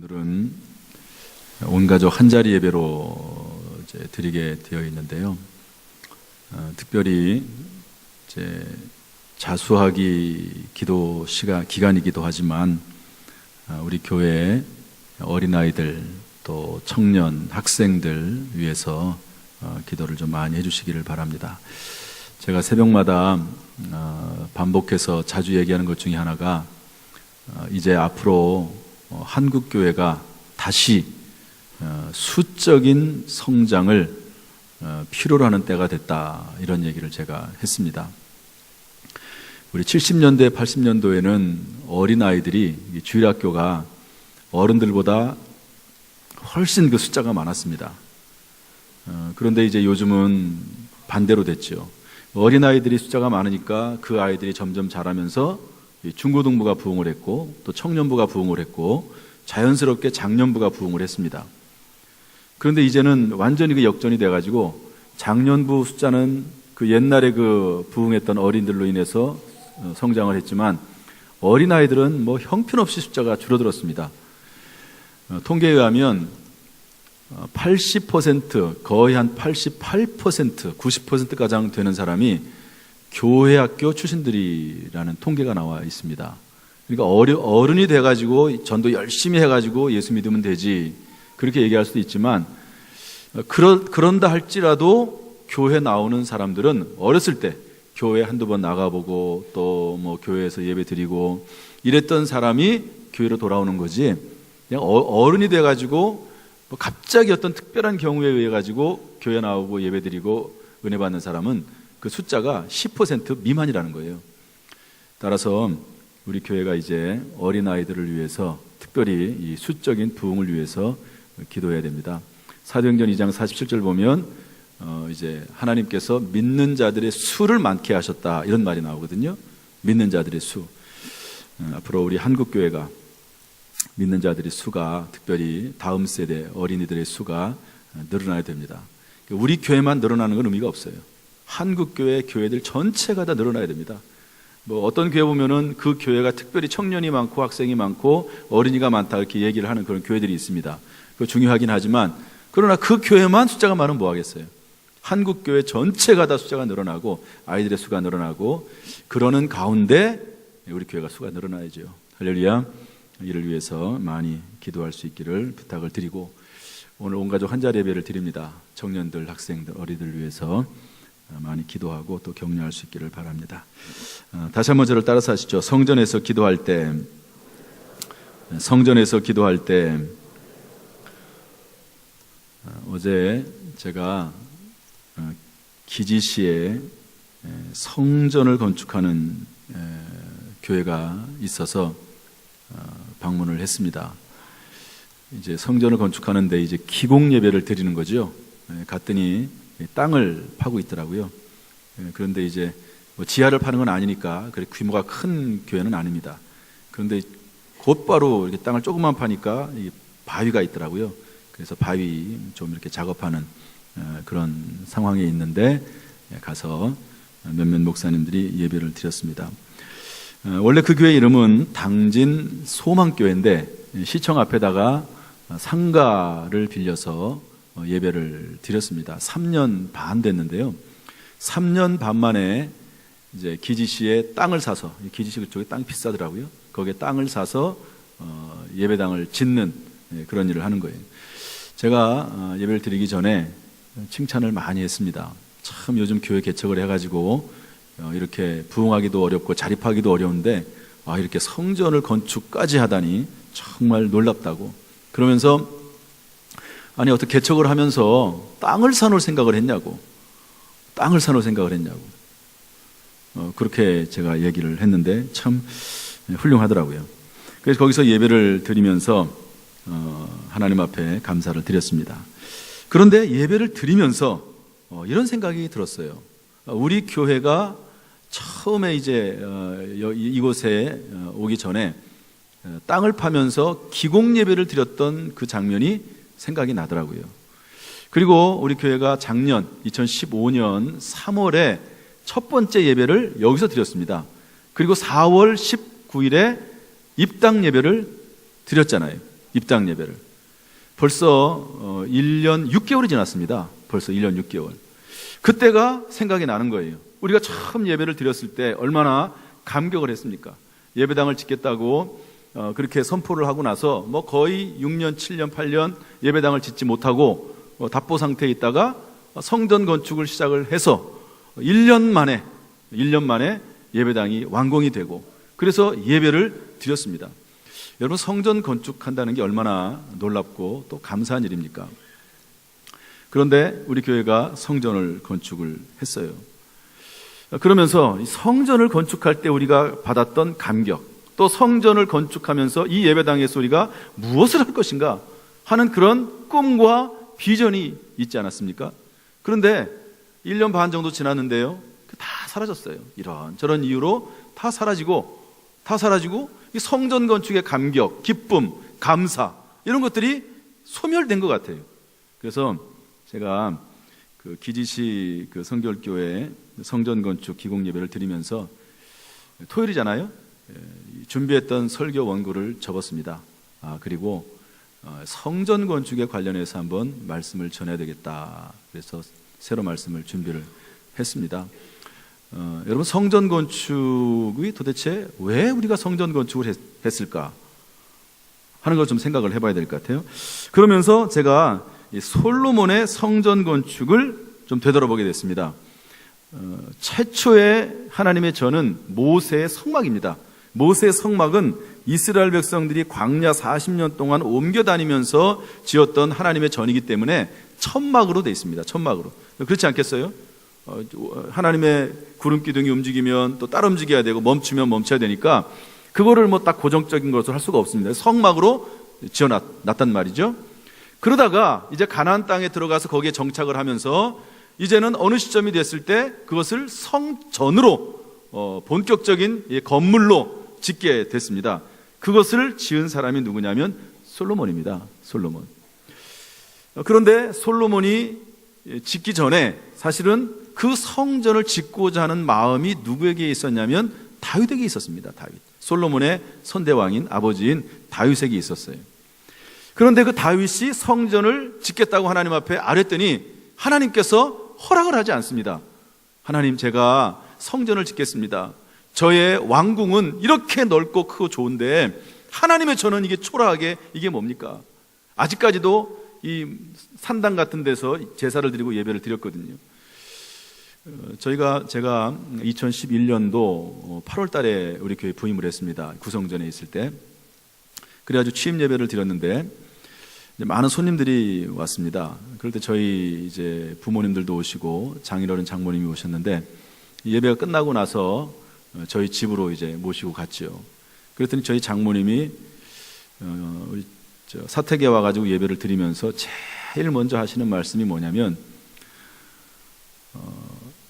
오늘은 온 가족 한 자리 예배로 이제 드리게 되어 있는데요. 특별히 이제 자수하기 기도 기간이기도 하지만 우리 교회 어린아이들 또 청년 학생들 위해서 기도를 좀 많이 해주시기를 바랍니다. 제가 새벽마다 반복해서 자주 얘기하는 것 중에 하나가 이제 앞으로 한국 교회가 다시 수적인 성장을 필요로 하는 때가 됐다, 이런 얘기를 제가 했습니다. 우리 70년대 80년도에는 어린아이들이 주일학교가 어른들보다 훨씬 그 숫자가 많았습니다. 그런데 이제 요즘은 반대로 됐죠. 어린아이들이 숫자가 많으니까 그 아이들이 점점 자라면서 중고등부가 부흥을 했고 또 청년부가 부흥을 했고 자연스럽게 장년부가 부흥을 했습니다. 그런데 이제는 완전히 그 역전이 돼가지고 장년부 숫자는 그 옛날에 그 부흥했던 어린들로 인해서 성장을 했지만 어린아이들은 뭐 형편없이 숫자가 줄어들었습니다. 통계에 의하면 80%, 거의 한 88%, 90% 가량 되는 사람이 교회 학교 출신들이라는 통계가 나와 있습니다. 그러니까 어른이 돼가지고 전도 열심히 해가지고 예수 믿으면 되지, 그렇게 얘기할 수도 있지만 그런다 할지라도 교회 나오는 사람들은 어렸을 때 교회 한두 번 나가보고 또 뭐 교회에서 예배 드리고 이랬던 사람이 교회로 돌아오는 거지, 그냥 어른이 돼가지고 뭐 갑자기 어떤 특별한 경우에 의해 가지고 교회 나오고 예배 드리고 은혜 받는 사람은 그 숫자가 10% 미만이라는 거예요. 따라서 우리 교회가 이제 어린아이들을 위해서 특별히 이 수적인 부흥을 위해서 기도해야 됩니다. 사도행전 2장 47절 보면 이제 하나님께서 믿는 자들의 수를 많게 하셨다, 이런 말이 나오거든요. 믿는 자들의 수. 앞으로 우리 한국 교회가 믿는 자들의 수가, 특별히 다음 세대 어린이들의 수가 늘어나야 됩니다. 우리 교회만 늘어나는 건 의미가 없어요. 한국 교회 교회들 전체가 다 늘어나야 됩니다. 뭐 어떤 교회 보면은 그 교회가 특별히 청년이 많고 학생이 많고 어린이가 많다, 이렇게 얘기를 하는 그런 교회들이 있습니다. 그거 중요하긴 하지만, 그러나 그 교회만 숫자가 많으면 뭐 하겠어요? 한국 교회 전체가 다 숫자가 늘어나고 아이들의 수가 늘어나고, 그러는 가운데 우리 교회가 수가 늘어나야죠. 할렐루야. 이를 위해서 많이 기도할 수 있기를 부탁을 드리고, 오늘 온 가족 한 자리 예배를 드립니다. 청년들, 학생들, 어린이들 위해서 많이 기도하고 또 격려할 수 있기를 바랍니다. 다시 한번 저를 따라서 하시죠. 성전에서 기도할 때 어제 제가 기지시에 성전을 건축하는 교회가 있어서 방문을 했습니다. 이제 성전을 건축하는데 이제 기공 예배를 드리는 거죠. 갔더니 땅을 파고 있더라고요. 그런데 이제 뭐 지하를 파는 건 아니니까 그렇게 규모가 큰 교회는 아닙니다. 그런데 곧바로 이렇게 땅을 조금만 파니까 바위가 있더라고요. 그래서 바위 좀 이렇게 작업하는 그런 상황에 있는데 가서 몇몇 목사님들이 예배를 드렸습니다. 원래 그 교회 이름은 당진 소망교회인데 시청 앞에다가 상가를 빌려서 예배를 드렸습니다. 3년 반 됐는데요. 3년 반 만에 이제 기지시에 땅을 사서, 기지시 그쪽에 땅이 비싸더라고요. 거기에 땅을 사서 예배당을 짓는 그런 일을 하는 거예요. 제가 예배를 드리기 전에 칭찬을 많이 했습니다. 참 요즘 교회 개척을 해가지고 이렇게 부흥하기도 어렵고 자립하기도 어려운데 이렇게 성전을 건축까지 하다니 정말 놀랍다고. 그러면서 아니 어떻게 개척을 하면서 땅을 사놓을 생각을 했냐고, 그렇게 제가 얘기를 했는데 참 훌륭하더라고요. 그래서 거기서 예배를 드리면서 하나님 앞에 감사를 드렸습니다. 그런데 예배를 드리면서 이런 생각이 들었어요. 우리 교회가 처음에 이제 이곳에 오기 전에 땅을 파면서 기공 예배를 드렸던 그 장면이 생각이 나더라고요. 그리고 우리 교회가 작년 2015년 3월에 첫 번째 예배를 여기서 드렸습니다. 그리고 4월 19일에 입당 예배를 드렸잖아요. 입당 예배를. 벌써 1년 6개월이 지났습니다. 벌써 1년 6개월. 그때가 생각이 나는 거예요. 우리가 처음 예배를 드렸을 때 얼마나 감격을 했습니까? 예배당을 짓겠다고 그렇게 선포를 하고 나서 뭐 거의 6년, 7년, 8년 예배당을 짓지 못하고 답보 상태에 있다가 성전 건축을 시작을 해서 1년 만에 예배당이 완공이 되고 그래서 예배를 드렸습니다. 여러분, 성전 건축한다는 게 얼마나 놀랍고 또 감사한 일입니까? 그런데 우리 교회가 성전을 건축을 했어요. 그러면서 성전을 건축할 때 우리가 받았던 감격, 또 성전을 건축하면서 이 예배당에서 우리가 무엇을 할 것인가 하는 그런 꿈과 비전이 있지 않았습니까? 그런데 1년 반 정도 지났는데요, 다 사라졌어요. 이런저런 이유로 다 사라지고 이 성전 건축의 감격, 기쁨, 감사 이런 것들이 소멸된 것 같아요. 그래서 제가 그 기지시 그 성결교회 성전 건축 기공 예배를 드리면서 토요일이잖아요. 준비했던 설교 원고를 접었습니다. 그리고 성전 건축에 관련해서 한번 말씀을 전해야 되겠다. 그래서 새로 말씀을 준비를 했습니다. 여러분, 성전 건축이 도대체 왜 우리가 성전 건축을 했을까 하는 걸 좀 생각을 해봐야 될 것 같아요. 그러면서 제가 이 솔로몬의 성전 건축을 좀 되돌아보게 됐습니다. 최초의 하나님의 전은 모세의 성막입니다. 모세의 성막은 이스라엘 백성들이 광야 40년 동안 옮겨 다니면서 지었던 하나님의 전이기 때문에 천막으로 되어 있습니다. 천막으로. 그렇지 않겠어요? 하나님의 구름 기둥이 움직이면 또 따라 움직여야 되고 멈추면 멈춰야 되니까 그거를 뭐 딱 고정적인 것으로 할 수가 없습니다. 성막으로 지어놨단 말이죠. 그러다가 이제 가나안 땅에 들어가서 거기에 정착을 하면서 이제는 어느 시점이 됐을 때 그것을 성전으로 본격적인 건물로 짓게 됐습니다. 그것을 지은 사람이 누구냐면 솔로몬입니다. 솔로몬. 그런데 솔로몬이 짓기 전에 사실은 그 성전을 짓고자 하는 마음이 누구에게 있었냐면 다윗에게 있었습니다. 다윗. 솔로몬의 선대왕인 아버지인 다윗에게 있었어요. 그런데 그 다윗이 성전을 짓겠다고 하나님 앞에 아뢰더니 하나님께서 허락을 하지 않습니다. 하나님, 제가 성전을 짓겠습니다. 저의 왕궁은 이렇게 넓고 크고 좋은데 하나님의 전은 이게 초라하게 이게 뭡니까? 아직까지도 이 산당 같은 데서 제사를 드리고 예배를 드렸거든요. 제가 2011년도 8월 달에 우리 교회 부임을 했습니다. 구성전에 있을 때. 그래가지고 취임 예배를 드렸는데 많은 손님들이 왔습니다. 그럴 때 저희 이제 부모님들도 오시고 장인어른 장모님이 오셨는데 예배가 끝나고 나서 저희 집으로 이제 모시고 갔죠. 그랬더니 저희 장모님이 우리 사택에 와가지고 예배를 드리면서 제일 먼저 하시는 말씀이 뭐냐면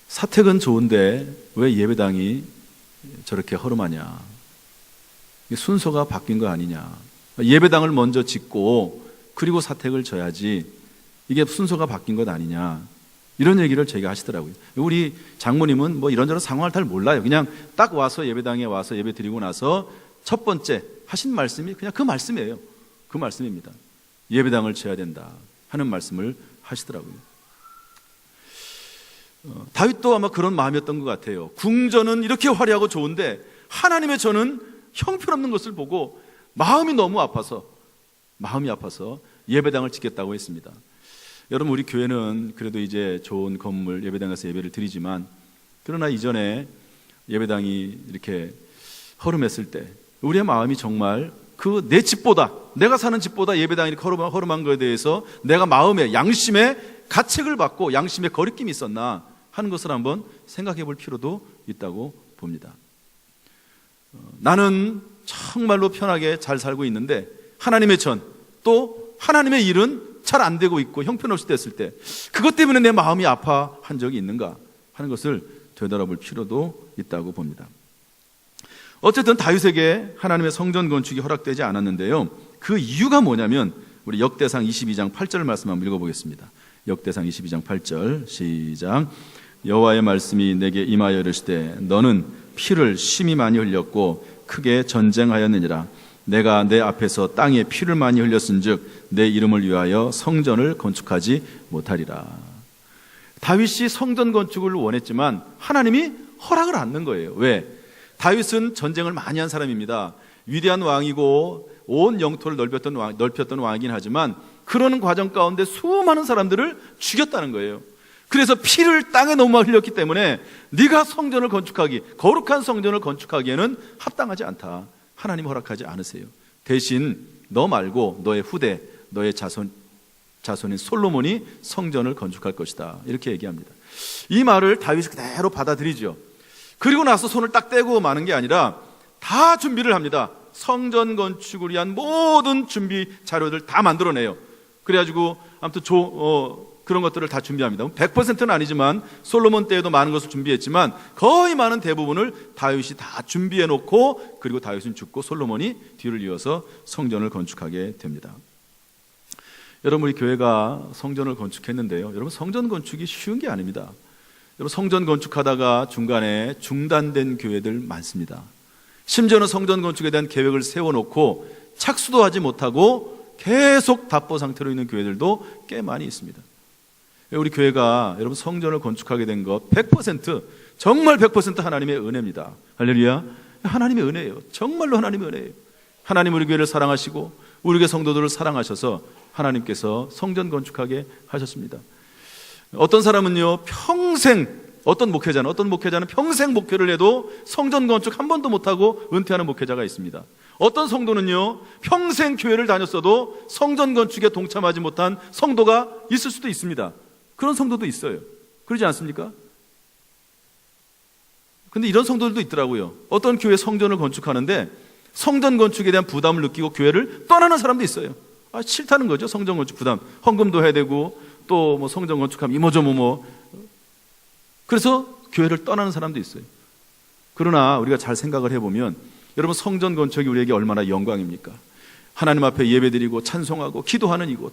사택은 좋은데 왜 예배당이 저렇게 허름하냐, 순서가 바뀐 거 아니냐, 예배당을 먼저 짓고 그리고 사택을 져야지 이게 순서가 바뀐 것 아니냐, 이런 얘기를 저희가 하시더라고요. 우리 장모님은 뭐 이런저런 상황을 잘 몰라요. 그냥 딱 와서 예배당에 와서 예배 드리고 나서 첫 번째 하신 말씀이 그냥 그 말씀이에요. 그 말씀입니다. 예배당을 지어야 된다 하는 말씀을 하시더라고요. 다윗도 아마 그런 마음이었던 것 같아요. 궁전은 이렇게 화려하고 좋은데 하나님의 전은 형편없는 것을 보고 마음이 아파서 예배당을 짓겠다고 했습니다. 여러분, 우리 교회는 그래도 이제 좋은 건물 예배당에서 예배를 드리지만 그러나 이전에 예배당이 이렇게 허름했을 때 우리의 마음이 정말 그 내 집보다, 내가 사는 집보다 예배당이 이렇게 허름한 것에 대해서 내가 마음에, 양심에 가책을 받고 양심에 거리낌이 있었나 하는 것을 한번 생각해 볼 필요도 있다고 봅니다. 나는 정말로 편하게 잘 살고 있는데 하나님의 전, 또 하나님의 일은 잘 안 되고 있고 형편없이 됐을 때 그것 때문에 내 마음이 아파한 적이 있는가 하는 것을 되돌아볼 필요도 있다고 봅니다. 어쨌든 다윗에게 하나님의 성전 건축이 허락되지 않았는데요, 그 이유가 뭐냐면 우리 역대상 22장 8절 말씀 한번 읽어보겠습니다. 역대상 22장 8절 시작. 여호와의 말씀이 내게 임하여 이르시되 너는 피를 심히 많이 흘렸고 크게 전쟁하였느니라. 내가 내 앞에서 땅에 피를 많이 흘렸은즉 내 이름을 위하여 성전을 건축하지 못하리라. 다윗이 성전 건축을 원했지만 하나님이 허락을 않는 거예요. 왜? 다윗은 전쟁을 많이 한 사람입니다. 위대한 왕이고 온 영토를 넓혔던 왕이긴 하지만 그러는 과정 가운데 수많은 사람들을 죽였다는 거예요. 그래서 피를 땅에 너무 흘렸기 때문에 네가 성전을 건축하기, 거룩한 성전을 건축하기에는 합당하지 않다. 하나님 허락하지 않으세요. 대신 너 말고 너의 후대, 너의 자손인 솔로몬이 성전을 건축할 것이다. 이렇게 얘기합니다. 이 말을 다윗이 그대로 받아들이죠. 그리고 나서 손을 딱 떼고 마는 게 아니라 다 준비를 합니다. 성전 건축을 위한 모든 준비 자료들 다 만들어내요. 그래가지고 아무튼 그런 것들을 다 준비합니다. 100%는 아니지만 솔로몬 때에도 많은 것을 준비했지만 거의 많은 대부분을 다윗이 다 준비해 놓고, 그리고 다윗은 죽고 솔로몬이 뒤를 이어서 성전을 건축하게 됩니다. 여러분, 우리 교회가 성전을 건축했는데요, 여러분, 성전 건축이 쉬운 게 아닙니다. 여러분, 성전 건축하다가 중간에 중단된 교회들 많습니다. 심지어는 성전 건축에 대한 계획을 세워놓고 착수도 하지 못하고 계속 답보 상태로 있는 교회들도 꽤 많이 있습니다. 우리 교회가 여러분 성전을 건축하게 된 것 100%, 정말 100% 하나님의 은혜입니다. 할렐루야. 하나님의 은혜예요. 정말로 하나님의 은혜예요. 하나님 우리 교회를 사랑하시고 우리 교회 성도들을 사랑하셔서 하나님께서 성전 건축하게 하셨습니다. 어떤 사람은요, 어떤 목회자는 평생 목회를 해도 성전 건축 한 번도 못하고 은퇴하는 목회자가 있습니다. 어떤 성도는요, 평생 교회를 다녔어도 성전 건축에 동참하지 못한 성도가 있을 수도 있습니다. 그런 성도도 있어요. 그러지 않습니까? 근데 이런 성도들도 있더라고요. 어떤 교회 성전을 건축하는데 성전 건축에 대한 부담을 느끼고 교회를 떠나는 사람도 있어요. 싫다는 거죠. 성전 건축 부담. 헌금도 해야 되고 또 뭐 성전 건축하면 이모저모 그래서 교회를 떠나는 사람도 있어요. 그러나 우리가 잘 생각을 해보면 여러분, 성전 건축이 우리에게 얼마나 영광입니까? 하나님 앞에 예배드리고 찬송하고 기도하는 이곳.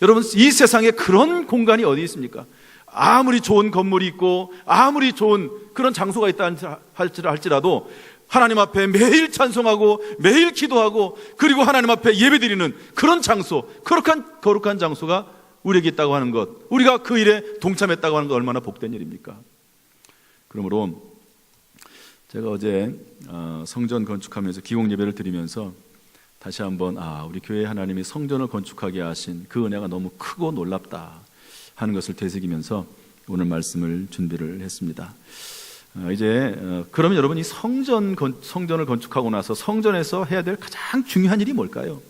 여러분, 이 세상에 그런 공간이 어디 있습니까? 아무리 좋은 건물이 있고 아무리 좋은 그런 장소가 있다 할지라도 하나님 앞에 매일 찬송하고 매일 기도하고 그리고 하나님 앞에 예배드리는 그런 장소, 거룩한 장소가 우리에게 있다고 하는 것, 우리가 그 일에 동참했다고 하는 것, 얼마나 복된 일입니까? 그러므로 제가 어제 성전 건축하면서 기공 예배를 드리면서 다시 한번 우리 교회 하나님이 성전을 건축하게 하신 그 은혜가 너무 크고 놀랍다 하는 것을 되새기면서 오늘 말씀을 준비를 했습니다. 그러면 여러분, 이 성전을 건축하고 나서 성전에서 해야 될 가장 중요한 일이 뭘까요?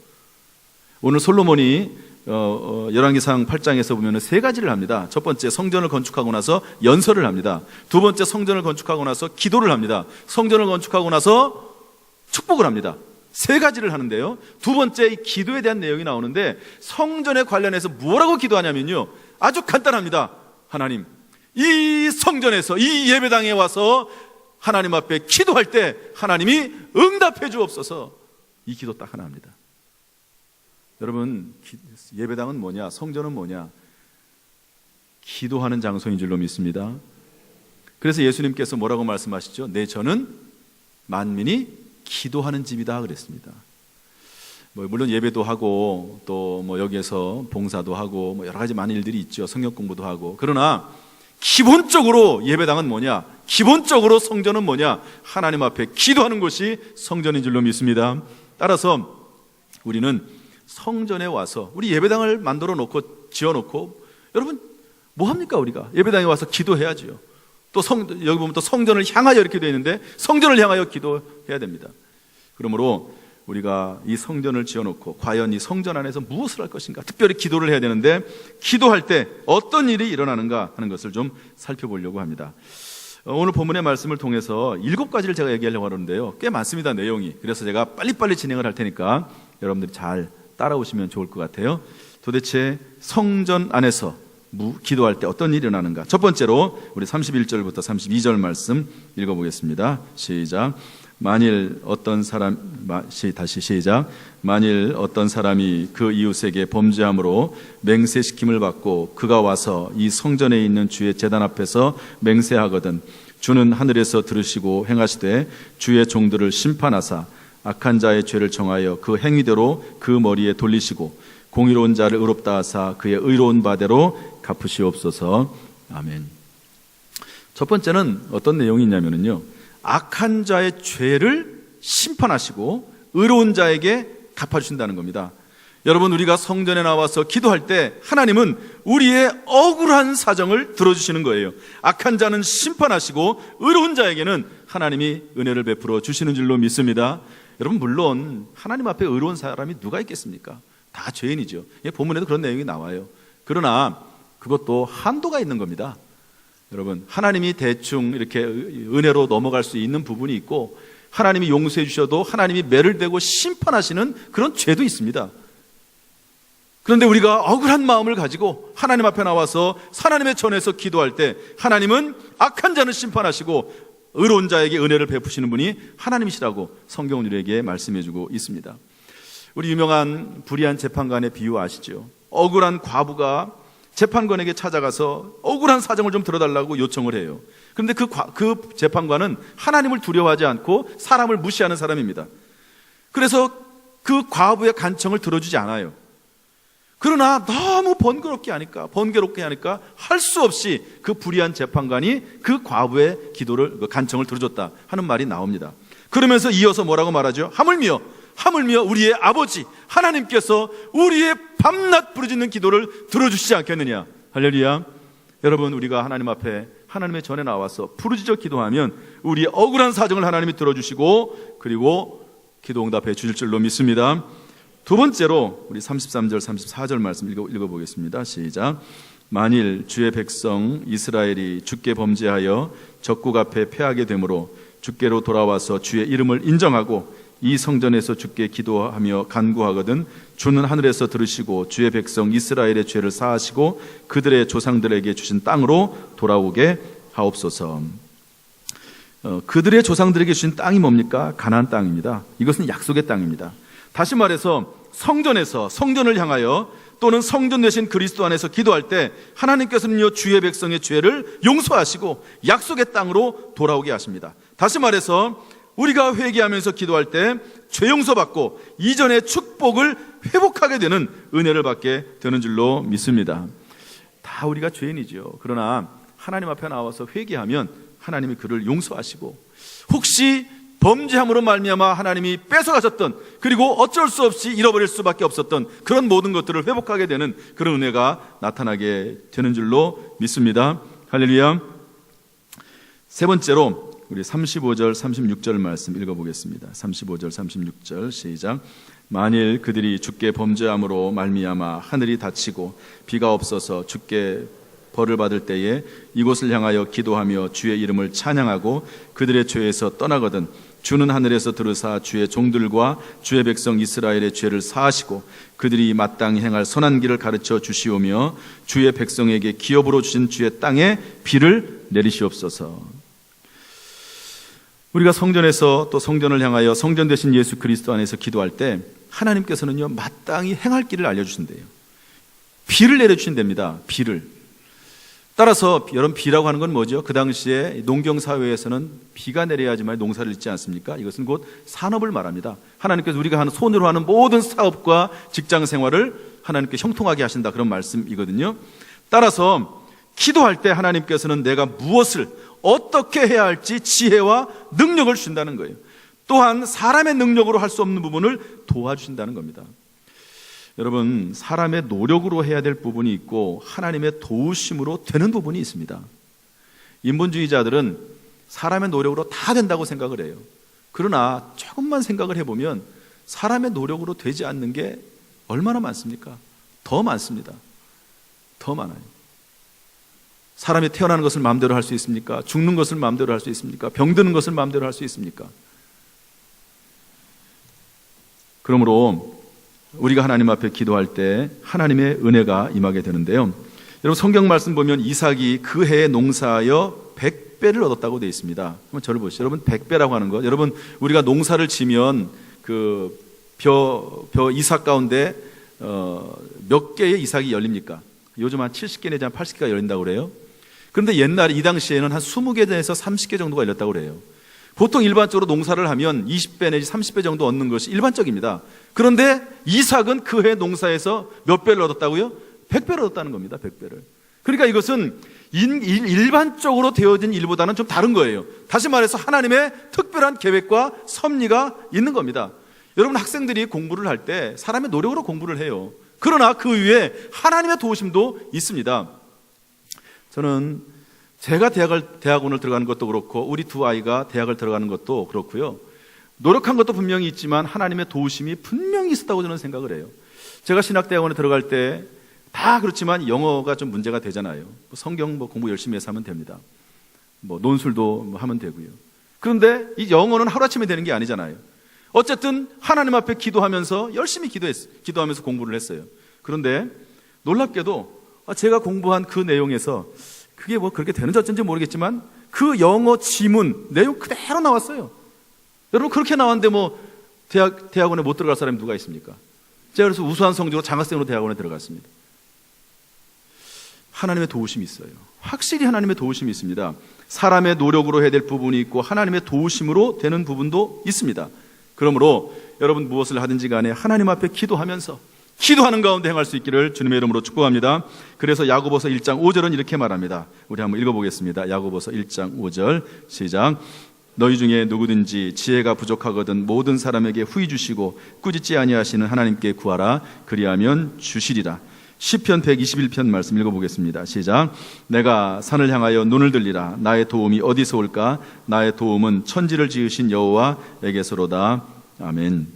오늘 솔로몬이 열왕기상 8장에서 보면 세 가지를 합니다. 첫 번째, 성전을 건축하고 나서 연설을 합니다. 두 번째, 성전을 건축하고 나서 기도를 합니다. 성전을 건축하고 나서 축복을 합니다. 세 가지를 하는데요, 두 번째 이 기도에 대한 내용이 나오는데 성전에 관련해서 뭐라고 기도하냐면요, 아주 간단합니다. 하나님, 이 성전에서 이 예배당에 와서 하나님 앞에 기도할 때 하나님이 응답해 주옵소서. 이 기도 딱 하나 합니다. 여러분, 예배당은 뭐냐? 성전은 뭐냐? 기도하는 장소인 줄로 믿습니다. 그래서 예수님께서 뭐라고 말씀하시죠? 내 전은 만민이 기도하는 집이다 그랬습니다. 물론 예배도 하고 또 여기에서 봉사도 하고 여러 가지 많은 일들이 있죠. 성경 공부도 하고. 그러나 기본적으로 예배당은 뭐냐? 기본적으로 성전은 뭐냐? 하나님 앞에 기도하는 곳이 성전인 줄로 믿습니다. 따라서 우리는 성전에 와서 우리 예배당을 만들어 놓고 지어 놓고, 여러분 뭐 합니까? 우리가 예배당에 와서 기도해야죠. 또 여기 보면 또 성전을 향하여 이렇게 되어 있는데 성전을 향하여 기도해야 됩니다. 그러므로 우리가 이 성전을 지어 놓고 과연 이 성전 안에서 무엇을 할 것인가, 특별히 기도를 해야 되는데 기도할 때 어떤 일이 일어나는가 하는 것을 좀 살펴보려고 합니다. 오늘 본문의 말씀을 통해서 7가지를 제가 얘기하려고 하는데요, 꽤 많습니다, 내용이. 그래서 제가 빨리빨리 진행을 할 테니까 여러분들이 잘 따라오시면 좋을 것 같아요. 도대체 성전 안에서 기도할 때 어떤 일이 일어나는가. 첫 번째로 우리 31절부터 32절 말씀 읽어보겠습니다. 시작. 만일 어떤 사람이 그 이웃에게 범죄함으로 맹세시킴을 받고 그가 와서 이 성전에 있는 주의 제단 앞에서 맹세하거든 주는 하늘에서 들으시고 행하시되 주의 종들을 심판하사 악한 자의 죄를 정하여 그 행위대로 그 머리에 돌리시고 공의로운 자를 의롭다 하사 그의 의로운 바대로 갚으시옵소서. 아멘. 첫 번째는 어떤 내용이 있냐면요, 악한 자의 죄를 심판하시고 의로운 자에게 갚아주신다는 겁니다. 여러분, 우리가 성전에 나와서 기도할 때 하나님은 우리의 억울한 사정을 들어주시는 거예요. 악한 자는 심판하시고 의로운 자에게는 하나님이 은혜를 베풀어 주시는 줄로 믿습니다. 여러분, 물론 하나님 앞에 의로운 사람이 누가 있겠습니까? 다 죄인이죠. 본문에도 그런 내용이 나와요. 그러나 그것도 한도가 있는 겁니다. 여러분, 하나님이 대충 이렇게 은혜로 넘어갈 수 있는 부분이 있고, 하나님이 용서해 주셔도 하나님이 매를 대고 심판하시는 그런 죄도 있습니다. 그런데 우리가 억울한 마음을 가지고 하나님 앞에 나와서 하나님의 전에서 기도할 때 하나님은 악한 자는 심판하시고 의로운 자에게 은혜를 베푸시는 분이 하나님이시라고 성경은 우리에게 말씀해 주고 있습니다. 우리 유명한 불의한 재판관의 비유 아시죠? 억울한 과부가 재판관에게 찾아가서 억울한 사정을 좀 들어달라고 요청을 해요. 그런데 그 재판관은 하나님을 두려워하지 않고 사람을 무시하는 사람입니다. 그래서 그 과부의 간청을 들어주지 않아요. 그러나 너무 번거롭게 하니까 할 수 없이 그 불의한 재판관이 그 과부의 기도를, 간청을 들어줬다 하는 말이 나옵니다. 그러면서 이어서 뭐라고 말하죠? 하물며 우리의 아버지 하나님께서 우리의 밤낮 부르짖는 기도를 들어주시지 않겠느냐. 할렐루야. 여러분, 우리가 하나님 앞에 하나님의 전에 나와서 부르짖어 기도하면 우리의 억울한 사정을 하나님이 들어주시고 그리고 기도 응답해 주실 줄로 믿습니다. 두 번째로 우리 33절 34절 말씀 읽어보겠습니다. 시작. 만일 주의 백성 이스라엘이 주께 범죄하여 적국 앞에 패하게 되므로 주께로 돌아와서 주의 이름을 인정하고 이 성전에서 주께 기도하며 간구하거든 주는 하늘에서 들으시고 주의 백성 이스라엘의 죄를 사하시고 그들의 조상들에게 주신 땅으로 돌아오게 하옵소서. 그들의 조상들에게 주신 땅이 뭡니까? 가나안 땅입니다. 이것은 약속의 땅입니다. 다시 말해서 성전을 향하여 또는 성전 되신 그리스도 안에서 기도할 때 하나님께서는요, 주의 백성의 죄를 용서하시고 약속의 땅으로 돌아오게 하십니다. 다시 말해서 우리가 회개하면서 기도할 때 죄 용서받고 이전의 축복을 회복하게 되는 은혜를 받게 되는 줄로 믿습니다. 다 우리가 죄인이죠. 그러나 하나님 앞에 나와서 회개하면 하나님이 그를 용서하시고, 혹시 범죄함으로 말미암아 하나님이 뺏어가셨던, 그리고 어쩔 수 없이 잃어버릴 수밖에 없었던 그런 모든 것들을 회복하게 되는 그런 은혜가 나타나게 되는 줄로 믿습니다. 할렐루야. 세 번째로 우리 35절 36절 말씀 읽어보겠습니다. 35절 36절 시작. 만일 그들이 주께 범죄함으로 말미암아 하늘이 닫히고 비가 없어서 주께 벌을 받을 때에 이곳을 향하여 기도하며 주의 이름을 찬양하고 그들의 죄에서 떠나거든 주는 하늘에서 들으사 주의 종들과 주의 백성 이스라엘의 죄를 사하시고 그들이 마땅히 행할 선한 길을 가르쳐 주시오며 주의 백성에게 기업으로 주신 주의 땅에 비를 내리시옵소서. 우리가 성전에서 또 성전을 향하여 성전 되신 예수 그리스도 안에서 기도할 때 하나님께서는요, 마땅히 행할 길을 알려주신대요. 비를 내려주신답니다. 비를. 따라서 여러분, 비라고 하는 건 뭐죠? 그 당시에 농경사회에서는 비가 내려야지만 농사를 짓지 않습니까? 이것은 곧 산업을 말합니다. 하나님께서 우리가 하는 손으로 하는 모든 사업과 직장 생활을 하나님께 형통하게 하신다, 그런 말씀이거든요. 따라서 기도할 때 하나님께서는 내가 무엇을 어떻게 해야 할지 지혜와 능력을 주신다는 거예요. 또한 사람의 능력으로 할 수 없는 부분을 도와주신다는 겁니다. 여러분, 사람의 노력으로 해야 될 부분이 있고 하나님의 도우심으로 되는 부분이 있습니다. 인본주의자들은 사람의 노력으로 다 된다고 생각을 해요. 그러나 조금만 생각을 해보면 사람의 노력으로 되지 않는 게 얼마나 많습니까? 더 많습니다. 더 많아요. 사람이 태어나는 것을 마음대로 할 수 있습니까? 죽는 것을 마음대로 할 수 있습니까? 병드는 것을 마음대로 할 수 있습니까? 그러므로 우리가 하나님 앞에 기도할 때 하나님의 은혜가 임하게 되는데요. 여러분, 성경 말씀 보면 이삭이 그 해에 농사하여 100배를 얻었다고 되어 있습니다. 한번 저를 보시죠. 여러분, 100배라고 하는 것, 여러분, 우리가 농사를 지면 그 벼 이삭 가운데 몇 개의 이삭이 열립니까? 요즘 한 70개 내지 한 80개가 열린다고 그래요. 그런데 옛날에 이 당시에는 한 20개 내에서 30개 정도가 열렸다고 그래요. 보통 일반적으로 농사를 하면 20배 내지 30배 정도 얻는 것이 일반적입니다. 그런데 이삭은 그 해 농사에서 몇 배를 얻었다고요? 100배를 얻었다는 겁니다. 100배를. 그러니까 이것은 일반적으로 되어진 일보다는 좀 다른 거예요. 다시 말해서 하나님의 특별한 계획과 섭리가 있는 겁니다. 여러분, 학생들이 공부를 할 때 사람의 노력으로 공부를 해요. 그러나 그 위에 하나님의 도우심도 있습니다. 저는 제가 대학원을 들어가는 것도 그렇고 우리 두 아이가 대학을 들어가는 것도 그렇고요, 노력한 것도 분명히 있지만 하나님의 도우심이 분명히 있었다고 저는 생각을 해요. 제가 신학대학원에 들어갈 때 다 그렇지만 영어가 좀 문제가 되잖아요. 성경 공부 열심히 해서 하면 됩니다. 논술도 하면 되고요. 그런데 이 영어는 하루아침에 되는 게 아니잖아요. 어쨌든 하나님 앞에 기도하면서 열심히 기도하면서 공부를 했어요. 그런데 놀랍게도 제가 공부한 그 내용에서 그게 그렇게 되는지 어쩐지 모르겠지만 그 영어 지문 내용 그대로 나왔어요. 여러분, 그렇게 나왔는데 대학원에 못 들어갈 사람이 누가 있습니까? 제가 그래서 우수한 성적으로 장학생으로 대학원에 들어갔습니다. 하나님의 도우심이 있어요. 확실히 하나님의 도우심이 있습니다. 사람의 노력으로 해야 될 부분이 있고 하나님의 도우심으로 되는 부분도 있습니다. 그러므로 여러분 무엇을 하든지 간에 하나님 앞에 기도하면서 기도하는 가운데 행할 수 있기를 주님의 이름으로 축복합니다. 그래서 야고보서 1장 5절은 이렇게 말합니다. 우리 한번 읽어보겠습니다. 야고보서 1장 5절 시작. 너희 중에 누구든지 지혜가 부족하거든 모든 사람에게 후히 주시고 꾸짖지 아니하시는 하나님께 구하라. 그리하면 주시리라. 시편 121편 말씀 읽어보겠습니다. 시작. 내가 산을 향하여 눈을 들리라. 나의 도움이 어디서 올까? 나의 도움은 천지를 지으신 여호와에게서로다. 아멘.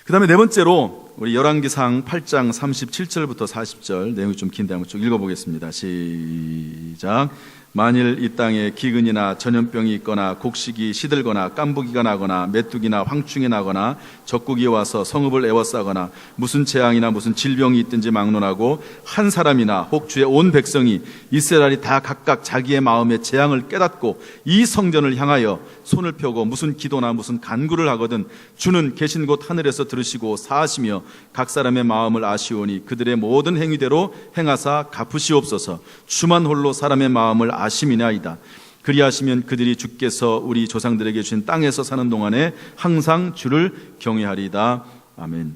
그 다음에 네 번째로 우리 열왕기상 8장 37절부터 40절 내용이 좀 긴데 한번 쭉 읽어보겠습니다. 시작. 만일 이 땅에 기근이나 전염병이 있거나 곡식이 시들거나 깐부기가 나거나 메뚜기나 황충이 나거나 적국이 와서 성읍을 에워싸거나 무슨 재앙이나 무슨 질병이 있든지 막론하고 한 사람이나 혹 주의 온 백성이 이스라엘이 다 각각 자기의 마음의 재앙을 깨닫고 이 성전을 향하여 손을 펴고 무슨 기도나 무슨 간구를 하거든 주는 계신 곳 하늘에서 들으시고 사하시며 각 사람의 마음을 아시오니 그들의 모든 행위대로 행하사 갚으시옵소서. 주만 홀로 사람의 마음을 아심이나이다. 그리하시면 그들이 주께서 우리 조상들에게 주신 땅에서 사는 동안에 항상 주를 경외하리다. 아멘.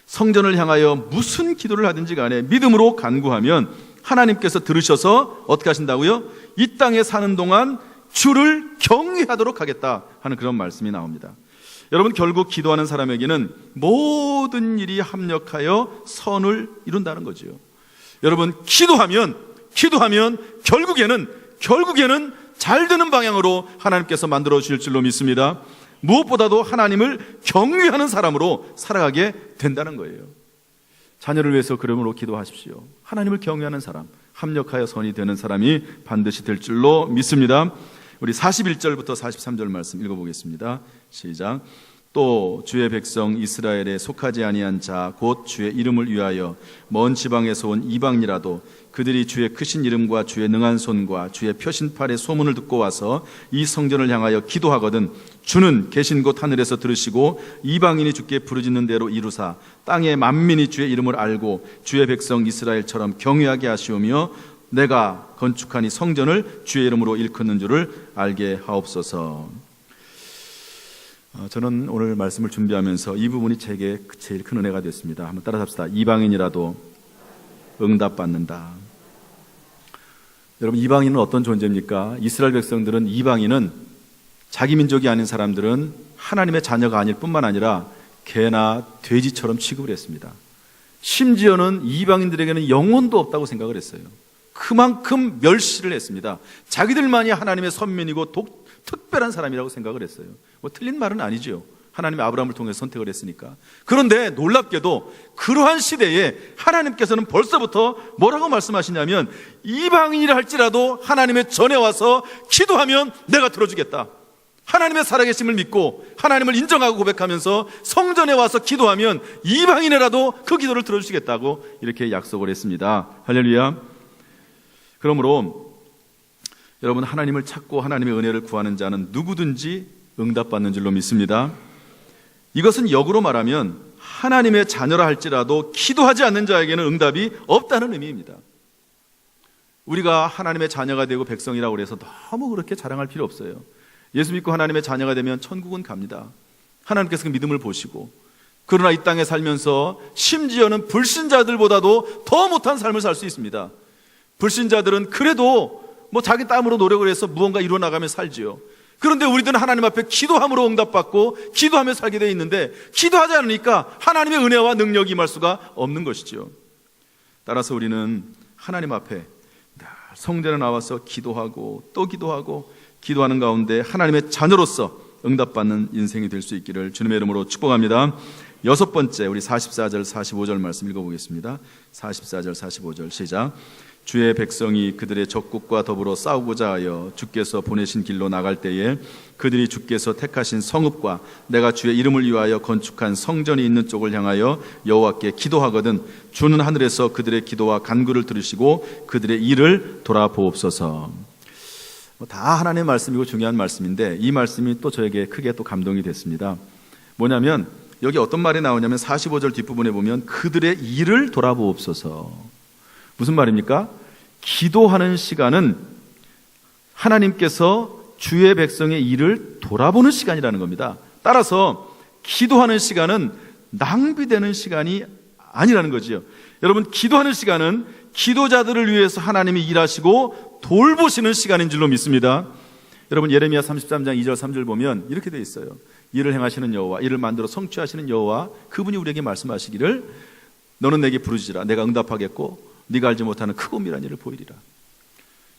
성전을 향하여 무슨 기도를 하든지 간에 믿음으로 간구하면 하나님께서 들으셔서 어떻게 하신다고요? 이 땅에 사는 동안 주를 경외하도록 하겠다 하는 그런 말씀이 나옵니다. 여러분, 결국 기도하는 사람에게는 모든 일이 합력하여 선을 이룬다는 거죠. 여러분, 기도하면 결국에는 잘 되는 방향으로 하나님께서 만들어 주실 줄로 믿습니다. 무엇보다도 하나님을 경외하는 사람으로 살아가게 된다는 거예요. 자녀를 위해서 그러므로 기도하십시오. 하나님을 경외하는 사람, 합력하여 선이 되는 사람이 반드시 될 줄로 믿습니다. 우리 41절부터 43절 말씀 읽어보겠습니다. 시작. 또 주의 백성 이스라엘에 속하지 아니한 자 곧 주의 이름을 위하여 먼 지방에서 온 이방이라도 그들이 주의 크신 이름과 주의 능한 손과 주의 표신팔의 소문을 듣고 와서 이 성전을 향하여 기도하거든 주는 계신 곳 하늘에서 들으시고 이방인이 주께 부르짖는 대로 이루사 땅의 만민이 주의 이름을 알고 주의 백성 이스라엘처럼 경외하게 하시오며 내가 건축한 이 성전을 주의 이름으로 일컫는 줄을 알게 하옵소서. 저는 오늘 말씀을 준비하면서 이 부분이 제게 제일 큰 은혜가 됐습니다. 한번 따라합시다. 이방인이라도 응답받는다. 여러분, 이방인은 어떤 존재입니까? 이스라엘 백성들은 이방인은 자기 민족이 아닌 사람들은 하나님의 자녀가 아닐 뿐만 아니라 개나 돼지처럼 취급을 했습니다. 심지어는 이방인들에게는 영혼도 없다고 생각을 했어요. 그만큼 멸시를 했습니다. 자기들만이 하나님의 선민이고 특별한 사람이라고 생각을 했어요. 틀린 말은 아니죠. 하나님이 아브라함을 통해서 선택을 했으니까. 그런데 놀랍게도 그러한 시대에 하나님께서는 벌써부터 뭐라고 말씀하시냐면 이방인이라 할지라도 하나님의 전에 와서 기도하면 내가 들어주겠다. 하나님의 살아계심을 믿고 하나님을 인정하고 고백하면서 성전에 와서 기도하면 이방인이라도 그 기도를 들어주시겠다고 이렇게 약속을 했습니다. 할렐루야. 그러므로 여러분, 하나님을 찾고 하나님의 은혜를 구하는 자는 누구든지 응답받는 줄로 믿습니다. 이것은 역으로 말하면 하나님의 자녀라 할지라도 기도하지 않는 자에게는 응답이 없다는 의미입니다. 우리가 하나님의 자녀가 되고 백성이라고 해서 너무 그렇게 자랑할 필요 없어요. 예수 믿고 하나님의 자녀가 되면 천국은 갑니다. 하나님께서 그 믿음을 보시고, 그러나 이 땅에 살면서 심지어는 불신자들보다도 더 못한 삶을 살 수 있습니다. 불신자들은 그래도 자기 땀으로 노력을 해서 무언가 이루어나가며 살지요. 그런데 우리들은 하나님 앞에 기도함으로 응답받고 기도하며 살게 되어 있는데, 기도하지 않으니까 하나님의 은혜와 능력이 임할 수가 없는 것이죠. 따라서 우리는 하나님 앞에 성전에 나와서 기도하고 또 기도하고, 기도하는 가운데 하나님의 자녀로서 응답받는 인생이 될 수 있기를 주님의 이름으로 축복합니다. 여섯 번째, 우리 44절 45절 말씀 읽어보겠습니다. 44절 45절 시작. 주의 백성이 그들의 적국과 더불어 싸우고자 하여 주께서 보내신 길로 나갈 때에 그들이 주께서 택하신 성읍과 내가 주의 이름을 위하여 건축한 성전이 있는 쪽을 향하여 여호와께 기도하거든 주는 하늘에서 그들의 기도와 간구를 들으시고 그들의 일을 돌아보옵소서. 다 하나님의 말씀이고 중요한 말씀인데, 이 말씀이 또 저에게 크게 또 감동이 됐습니다. 뭐냐면 여기 어떤 말이 나오냐면 45절 뒷부분에 보면 그들의 일을 돌아보옵소서. 무슨 말입니까? 기도하는 시간은 하나님께서 주의 백성의 일을 돌아보는 시간이라는 겁니다. 따라서 기도하는 시간은 낭비되는 시간이 아니라는 거지요. 여러분, 기도하는 시간은 기도자들을 위해서 하나님이 일하시고 돌보시는 시간인 줄로 믿습니다. 여러분, 예레미야 33장 2절 3절 보면 이렇게 되어 있어요. 일을 행하시는 여호와, 일을 만들어 성취하시는 여호와, 그분이 우리에게 말씀하시기를 너는 내게 부르짖으라. 내가 응답하겠고 네가 알지 못하는 크고 미란 일을 보이리라.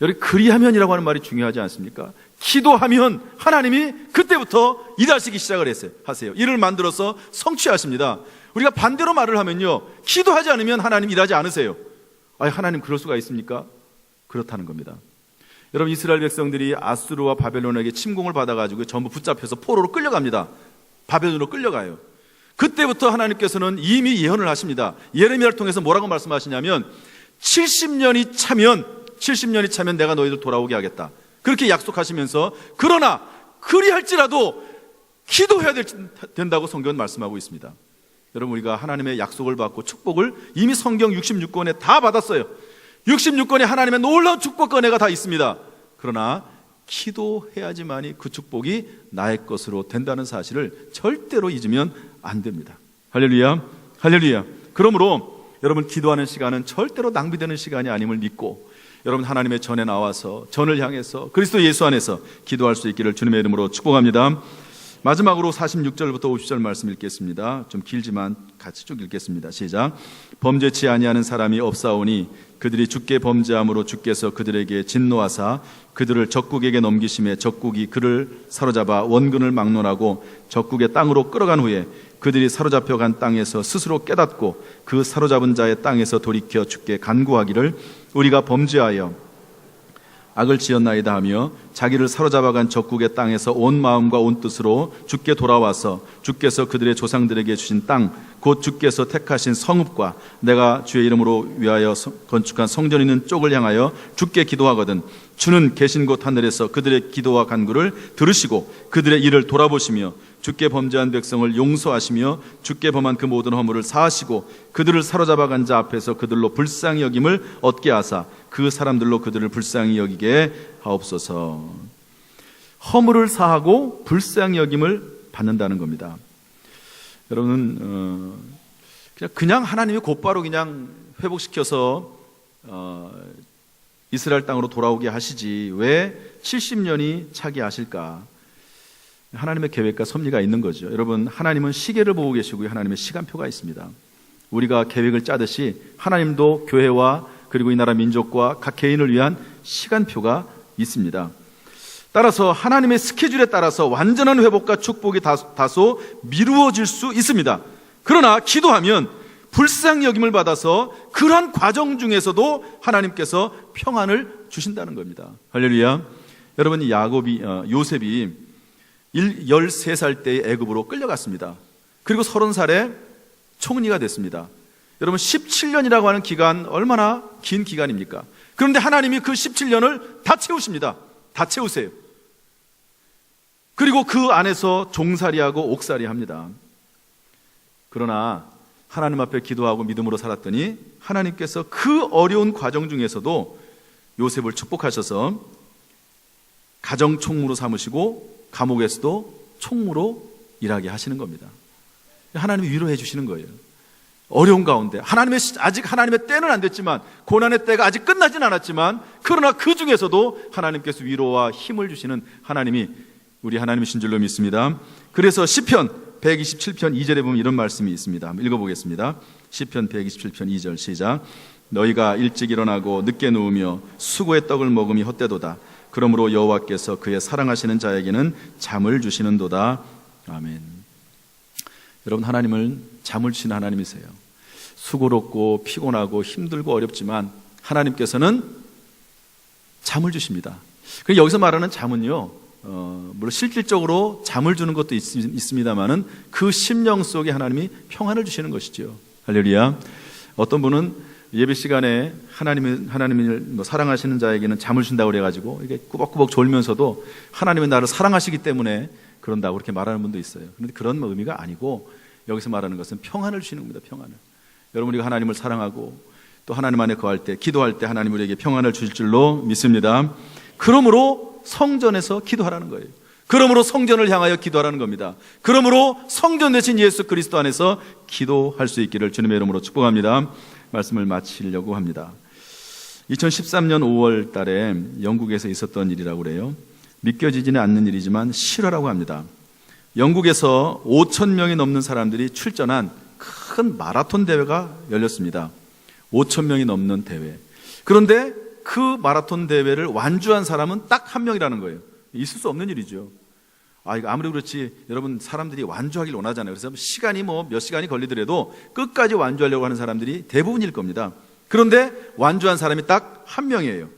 여기 그리하면이라고 하는 말이 중요하지 않습니까? 기도하면 하나님이 그때부터 일하시기 시작을 하세요. 일을 만들어서 성취하십니다. 우리가 반대로 말을 하면요, 기도하지 않으면 하나님 일하지 않으세요. 하나님 그럴 수가 있습니까? 그렇다는 겁니다. 여러분, 이스라엘 백성들이 아수르와 바벨론에게 침공을 받아가지고 전부 붙잡혀서 포로로 끌려갑니다. 바벨론으로 끌려가요. 그때부터 하나님께서는 이미 예언을 하십니다. 예레미야를 통해서 뭐라고 말씀하시냐면 70년이 차면 내가 너희들 돌아오게 하겠다. 그렇게 약속하시면서, 그러나 그리할지라도 기도해야 된다고 성경은 말씀하고 있습니다. 여러분, 우리가 하나님의 약속을 받고 축복을 이미 성경 66권에 다 받았어요. 66권에 하나님의 놀라운 축복 은혜가 다 있습니다. 그러나 기도해야지만이 그 축복이 나의 것으로 된다는 사실을 절대로 잊으면 안 됩니다. 할렐루야, 할렐루야. 그러므로 여러분, 기도하는 시간은 절대로 낭비되는 시간이 아님을 믿고, 여러분 하나님의 전에 나와서 전을 향해서 그리스도 예수 안에서 기도할 수 있기를 주님의 이름으로 축복합니다. 마지막으로 46절부터 50절 말씀 읽겠습니다. 좀 길지만 같이 쭉 읽겠습니다. 시작. 범죄치 아니하는 사람이 없사오니 그들이 주께 범죄함으로 주께서 그들에게 진노하사 그들을 적국에게 넘기심에 적국이 그를 사로잡아 원근을 막론하고 적국의 땅으로 끌어간 후에 그들이 사로잡혀 간 땅에서 스스로 깨닫고 그 사로잡은 자의 땅에서 돌이켜 주께 간구하기를 우리가 범죄하여 악을 지었나이다 하며 자기를 사로잡아간 적국의 땅에서 온 마음과 온 뜻으로 주께 돌아와서 주께서 그들의 조상들에게 주신 땅 곧 주께서 택하신 성읍과 내가 주의 이름으로 위하여 건축한 성전 있는 쪽을 향하여 주께 기도하거든 주는 계신 곳 하늘에서 그들의 기도와 간구를 들으시고 그들의 일을 돌아보시며 주께 범죄한 백성을 용서하시며 주께 범한 그 모든 허물을 사하시고 그들을 사로잡아간 자 앞에서 그들로 불쌍히 여김을 얻게 하사 그 사람들로 그들을 불쌍히 여기게 하옵소서. 허물을 사하고 불쌍히 여김을 받는다는 겁니다. 여러분은 그냥 하나님이 곧바로 그냥 회복시켜서 이스라엘 땅으로 돌아오게 하시지 왜 70년이 차게 하실까? 하나님의 계획과 섭리가 있는 거죠. 여러분, 하나님은 시계를 보고 계시고 하나님의 시간표가 있습니다. 우리가 계획을 짜듯이 하나님도 교회와 그리고 이 나라 민족과 각 개인을 위한 시간표가 있습니다. 따라서 하나님의 스케줄에 따라서 완전한 회복과 축복이 다소 미루어질 수 있습니다. 그러나 기도하면 불쌍히 여김을 받아서 그러한 과정 중에서도 하나님께서 평안을 주신다는 겁니다. 할렐루야. 여러분, 요셉이 13살 때의 애굽으로 끌려갔습니다. 그리고 30살에 총리가 됐습니다. 여러분, 17년이라고 하는 기간 얼마나 긴 기간입니까? 그런데 하나님이 그 17년을 다 채우십니다. 다 채우세요. 그리고 그 안에서 종살이하고 옥살이 합니다. 그러나 하나님 앞에 기도하고 믿음으로 살았더니 하나님께서 그 어려운 과정 중에서도 요셉을 축복하셔서 가정총무로 삼으시고 감옥에서도 총무로 일하게 하시는 겁니다. 하나님이 위로해 주시는 거예요. 어려운 가운데 아직 하나님의 때는 안 됐지만, 고난의 때가 아직 끝나진 않았지만, 그러나 그 중에서도 하나님께서 위로와 힘을 주시는 하나님이 우리 하나님이신 줄로 믿습니다. 그래서 시편 127편 2절에 보면 이런 말씀이 있습니다. 한번 읽어보겠습니다. 시편 127편 2절 시작. 너희가 일찍 일어나고 늦게 누우며 수고의 떡을 먹음이 헛되도다. 그러므로 여호와께서 그의 사랑하시는 자에게는 잠을 주시는도다. 아멘. 여러분, 하나님은 잠을 주시는 하나님이세요. 수고롭고 피곤하고 힘들고 어렵지만 하나님께서는 잠을 주십니다. 여기서 말하는 잠은요, 물론 실질적으로 잠을 주는 것도 있습니다만은 그 심령 속에 하나님이 평안을 주시는 것이죠. 할렐루야. 어떤 분은 예배 시간에 하나님을 사랑하시는 자에게는 잠을 준다고 그래가지고 이게 꾸벅꾸벅 졸면서도 하나님은 나를 사랑하시기 때문에 그런다고 그렇게 말하는 분도 있어요. 그런데 그런 의미가 아니고 여기서 말하는 것은 평안을 주시는 겁니다. 평안을. 여러분, 우리가 하나님을 사랑하고 또 하나님 안에 거할 때, 기도할 때 하나님 우리에게 평안을 주실 줄로 믿습니다. 그러므로 성전에서 기도하라는 거예요. 그러므로 성전을 향하여 기도하라는 겁니다. 그러므로 성전 되신 예수 그리스도 안에서 기도할 수 있기를 주님의 이름으로 축복합니다. 말씀을 마치려고 합니다. 2013년 5월 달에 영국에서 있었던 일이라고 그래요. 믿겨지지는 않는 일이지만 실화라고 합니다. 영국에서 5,000명이 넘는 사람들이 출전한 큰 마라톤 대회가 열렸습니다. 5,000명이 넘는 대회. 그런데 그 마라톤 대회를 완주한 사람은 딱 한 명이라는 거예요. 있을 수 없는 일이죠. 이거 아무리 그렇지 여러분, 사람들이 완주하길 원하잖아요. 그래서 시간이 몇 시간이 걸리더라도 끝까지 완주하려고 하는 사람들이 대부분일 겁니다. 그런데 완주한 사람이 딱 한 명이에요.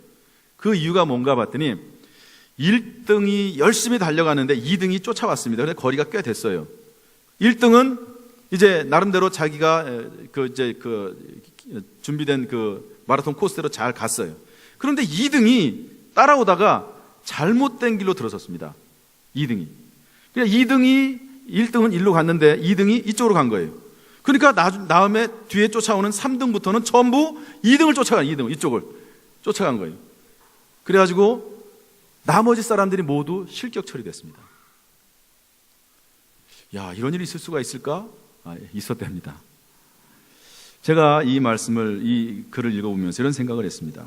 그 이유가 뭔가 봤더니 1등이 열심히 달려가는데 2등이 쫓아왔습니다. 근데 거리가 꽤 됐어요. 1등은 이제 나름대로 자기가 준비된 그 마라톤 코스대로 잘 갔어요. 그런데 2등이 따라오다가 잘못된 길로 들어섰습니다. 2등이. 그러니까 1등은 일로 갔는데 2등이 이쪽으로 간 거예요. 그러니까 다음에 뒤에 쫓아오는 3등부터는 전부 2등을 쫓아간, 2등 이쪽을 쫓아간 거예요. 그래가지고 나머지 사람들이 모두 실격 처리됐습니다. 이런 일이 있을 수가 있을까? 있었답니다. 제가 이 글을 읽어보면서 이런 생각을 했습니다.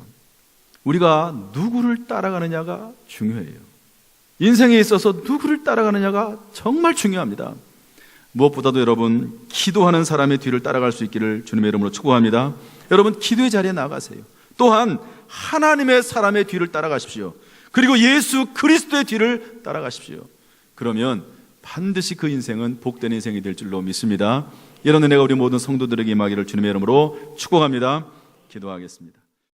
우리가 누구를 따라가느냐가 중요해요. 인생에 있어서 누구를 따라가느냐가 정말 중요합니다. 무엇보다도 여러분, 기도하는 사람의 뒤를 따라갈 수 있기를 주님의 이름으로 축복합니다. 여러분, 기도의 자리에 나가세요. 또한 하나님의 사람의 뒤를 따라가십시오. 그리고 예수 그리스도의 뒤를 따라가십시오. 그러면 반드시 그 인생은 복된 인생이 될 줄로 믿습니다. 이런 은혜가 우리 모든 성도들에게 임하기를 주님의 이름으로 축복합니다. 기도하겠습니다.